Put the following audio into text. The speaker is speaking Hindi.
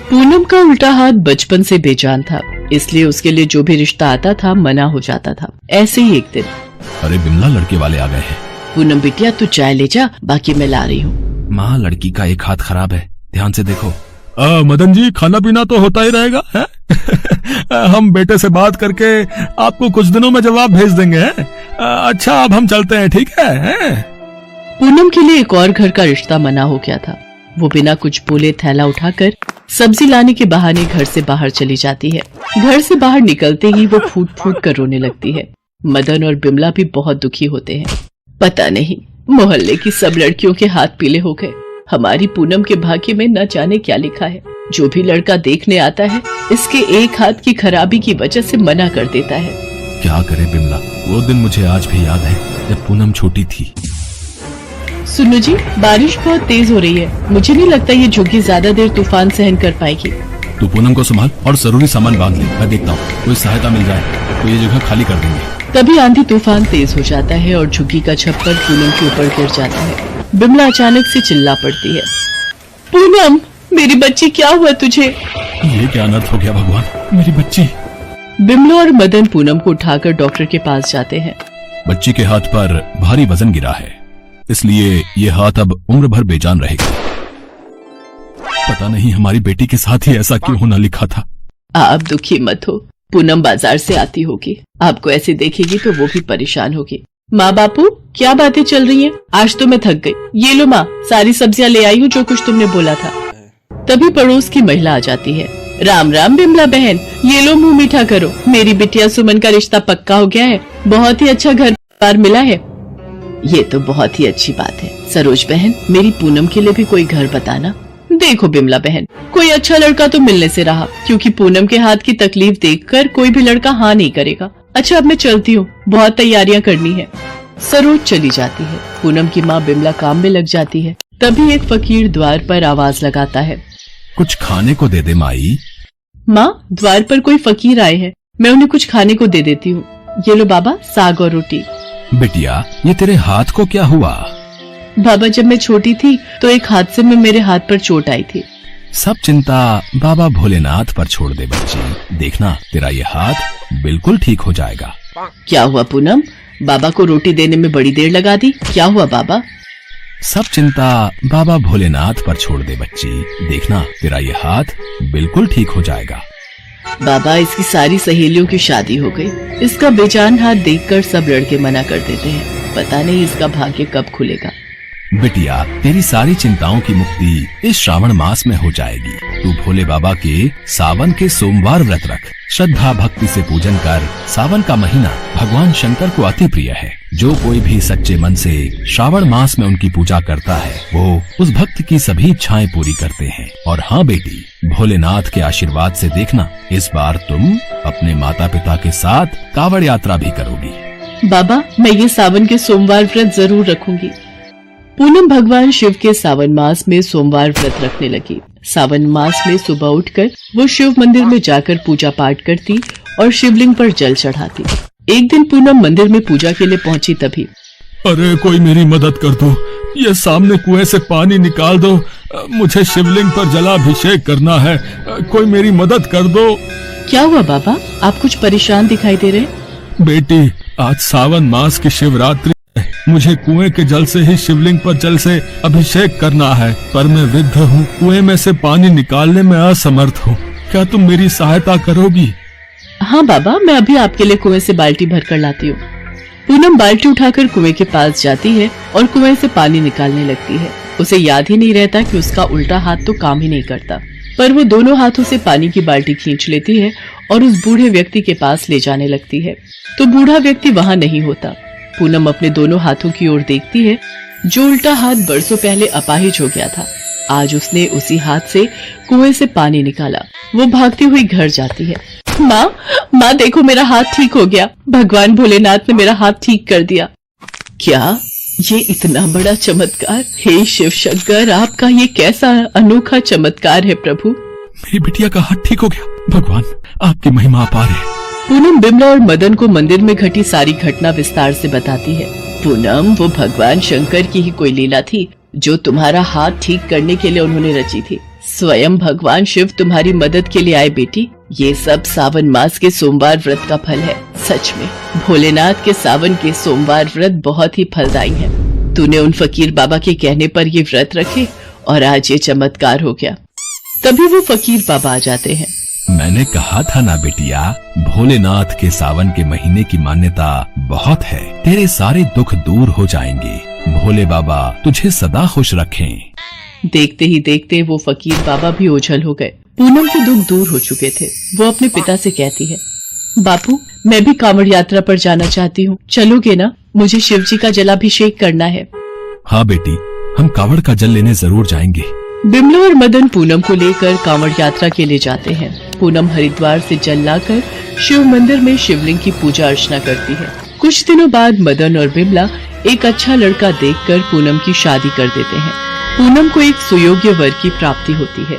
पूनम का उल्टा हाथ बचपन से बेजान था, इसलिए उसके लिए जो भी रिश्ता आता था मना हो जाता था। ऐसे ही एक दिन, अरे बिमला, लड़के वाले आ गए हैं। पूनम बिटिया तू चाय ले जा, बाकी मैं ला रही हूँ। माँ, लड़की का एक हाथ खराब है, ध्यान से देखो। मदन जी, खाना पीना तो होता ही रहेगा है? हम बेटे से बात करके आपको कुछ दिनों में जवाब भेज देंगे। अच्छा, अब हम चलते हैं, ठीक है? पूनम के लिए एक और घर का रिश्ता मना हो गया था। वो बिना कुछ बोले थैला उठाकर सब्जी लाने के बहाने घर से बाहर चली जाती है। घर से बाहर निकलते ही वो फूट फूट कर रोने लगती है। मदन और बिमला भी बहुत दुखी होते हैं। पता नहीं मोहल्ले की सब लड़कियों के हाथ पीले हो गए, हमारी पूनम के भाग्य में न जाने क्या लिखा है। जो भी लड़का देखने आता है इसके एक हाथ की खराबी की वजह से मना कर देता है। क्या करे बिमला, वो दिन मुझे आज भी याद है जब पूनम छोटी थी। सुनो जी, बारिश बहुत तेज हो रही है, मुझे नहीं लगता ये झुग्गी ज्यादा देर तूफान सहन कर पाएगी। तू पूनम को संभाल और जरूरी सामान बांध ले, मैं देखता हूँ कोई सहायता मिल जाए तो ये जगह खाली कर देंगे। तभी आंधी तूफान तेज हो जाता है और झुग्गी का छप्पर पूनम के ऊपर गिर जाता है। बिमला अचानक से चिल्ला पड़ती है, पूनम मेरी बच्ची, क्या हुआ तुझे? ये क्या अनर्थ हो गया भगवान, मेरी बच्ची। बिमला और मदन पूनम को उठाकर डॉक्टर के पास जाते हैं। बच्ची के हाथ पर भारी वजन गिरा है, इसलिए ये हाथ अब उम्र भर बेजान रहेगा। पता नहीं हमारी बेटी के साथ ही ऐसा क्यों होना लिखा था। आप दुखी मत हो, पूनम बाजार से आती होगी, आपको ऐसे देखेगी तो वो भी परेशान होगी। माँ बापू, क्या बातें चल रही हैं? आज तो मैं थक गई। ये लो माँ, सारी सब्जियाँ ले आई हूँ जो कुछ तुमने बोला था। तभी पड़ोस की महिला आ जाती है। राम राम बिमला बहन, ये लो मुंह मीठा करो, मेरी बिटिया सुमन का रिश्ता पक्का हो गया है, बहुत ही अच्छा घर बार मिला है। ये तो बहुत ही अच्छी बात है। सरोज बहन, मेरी पूनम के लिए भी कोई घर बताना। देखो बिमला बहन, कोई अच्छा लड़का तो मिलने से रहा, क्योंकि पूनम के हाथ की तकलीफ देखकर कोई भी लड़का हाँ नहीं करेगा। अच्छा अब मैं चलती हूँ, बहुत तैयारियां करनी है। सरोज चली जाती है। पूनम की माँ बिमला काम में लग जाती है। तभी एक फकीर द्वार पर आवाज लगाता है, कुछ खाने को दे दे माई। माँ, द्वार पर कोई फकीर आए हैं, मैं उन्हें कुछ खाने को दे देती हूँ। ये लो बाबा, साग और रोटी। बिटिया, ये तेरे हाथ को क्या हुआ? बाबा, जब मैं छोटी थी तो एक हादसे में मेरे हाथ पर चोट आई थी। सब चिंता बाबा भोलेनाथ पर छोड़ दे बच्ची, देखना तेरा ये हाथ बिल्कुल ठीक हो जाएगा। क्या हुआ पूनम, बाबा को रोटी देने में बड़ी देर लगा दी, क्या हुआ बाबा? सब चिंता बाबा भोलेनाथ पर छोड़ दे बच्ची, देखना तेरा ये हाथ बिल्कुल ठीक हो जाएगा। बाबा, इसकी सारी सहेलियों की शादी हो गई, इसका बेजान हाथ देखकर सब लड़के मना कर देते हैं। पता नहीं इसका भाग्य कब खुलेगा। बिटिया, तेरी सारी चिंताओं की मुक्ति इस श्रावण मास में हो जाएगी। तू भोले बाबा के सावन के सोमवार व्रत रख, श्रद्धा भक्ति से पूजन कर। सावन का महीना भगवान शंकर को अति प्रिय है। जो कोई भी सच्चे मन से श्रावण मास में उनकी पूजा करता है, वो उस भक्त की सभी इच्छाएं पूरी करते हैं। और हाँ बेटी, भोलेनाथ के आशीर्वाद से देखना, इस बार तुम अपने माता पिता के साथ कांवड़ यात्रा भी करोगी। बाबा, मैं ये सावन के सोमवार व्रत जरूर रखूंगी। पूनम भगवान शिव के सावन मास में सोमवार व्रत रखने लगी। सावन मास में सुबह उठकर वो शिव मंदिर में जाकर पूजा पाठ करती और शिवलिंग पर जल चढ़ाती। एक दिन पूनम मंदिर में पूजा के लिए पहुंची। तभी, अरे कोई मेरी मदद कर दो, ये सामने कुएं से पानी निकाल दो, मुझे शिवलिंग पर जलाभिषेक करना है, कोई मेरी मदद कर दो। क्या हुआ बाबा, आप कुछ परेशान दिखाई दे रहे? बेटी, आज सावन मास की शिवरात्रि, मुझे कुएं के जल से ही शिवलिंग पर जल से अभिषेक करना है, पर मैं वृद्ध हूँ, कुएं में से पानी निकालने में असमर्थ हूँ। क्या तुम मेरी सहायता करोगी? हाँ बाबा, मैं अभी आपके लिए कुएं से बाल्टी भर कर लाती हूँ। पूनम बाल्टी उठाकर कुएं के पास जाती है और कुएं से पानी निकालने लगती है। उसे याद ही नहीं रहता कि उसका उल्टा हाथ तो काम ही नहीं करता, पर वो दोनों हाथों से पानी की बाल्टी खींच लेती है और उस बूढ़े व्यक्ति के पास ले जाने लगती है। तो बूढ़ा व्यक्ति वहाँ नहीं होता। पूनम अपने दोनों हाथों की ओर देखती है। जो उल्टा हाथ बरसों पहले अपाहिज हो गया था, आज उसने उसी हाथ से कुएं से पानी निकाला। वो भागती हुई घर जाती है। माँ देखो, मेरा हाथ ठीक हो गया, भगवान भोलेनाथ ने मेरा हाथ ठीक कर दिया। क्या ये इतना बड़ा चमत्कार? हे शिव शंकर, आपका ये कैसा अनोखा चमत्कार है प्रभु। मेरी बिटिया का हाथ ठीक हो गया, भगवान आपकी महिमा अपार है। पूनम बिमला और मदन को मंदिर में घटी सारी घटना विस्तार से बताती है। पूनम, वो भगवान शंकर की ही कोई लीला थी जो तुम्हारा हाथ ठीक करने के लिए उन्होंने रची थी। स्वयं भगवान शिव तुम्हारी मदद के लिए आए बेटी। ये सब सावन मास के सोमवार व्रत का फल है। सच में भोलेनाथ के सावन के सोमवार व्रत बहुत ही फलदायी है। तूने उन फकीर बाबा के कहने पर ये व्रत रखे और आज ये चमत्कार हो गया। तभी वो फकीर बाबा आ जाते हैं। मैंने कहा था ना बेटिया, भोलेनाथ के सावन के महीने की मान्यता बहुत है। तेरे सारे दुख दूर हो जाएंगे। भोले बाबा तुझे सदा खुश रखें। देखते ही देखते वो फकीर बाबा भी ओझल हो गए। पूनम के दुख दूर हो चुके थे। वो अपने पिता से कहती है, बापू मैं भी कांवड़ यात्रा पर जाना चाहती हूँ, चलोगे ना? मुझे शिव जी का जलाभिषेक करना है। हाँ बेटी, हम कांवड़ का जल लेने जरूर जाएंगे। बिमला और मदन पूनम को लेकर कांवड़ यात्रा के लिए जाते हैं। पूनम हरिद्वार से जल लाकर शिव मंदिर में शिवलिंग की पूजा अर्चना करती है। कुछ दिनों बाद मदन और बिमला एक अच्छा लड़का देखकर पूनम की शादी कर देते हैं। पूनम को एक सुयोग्य वर की प्राप्ति होती है।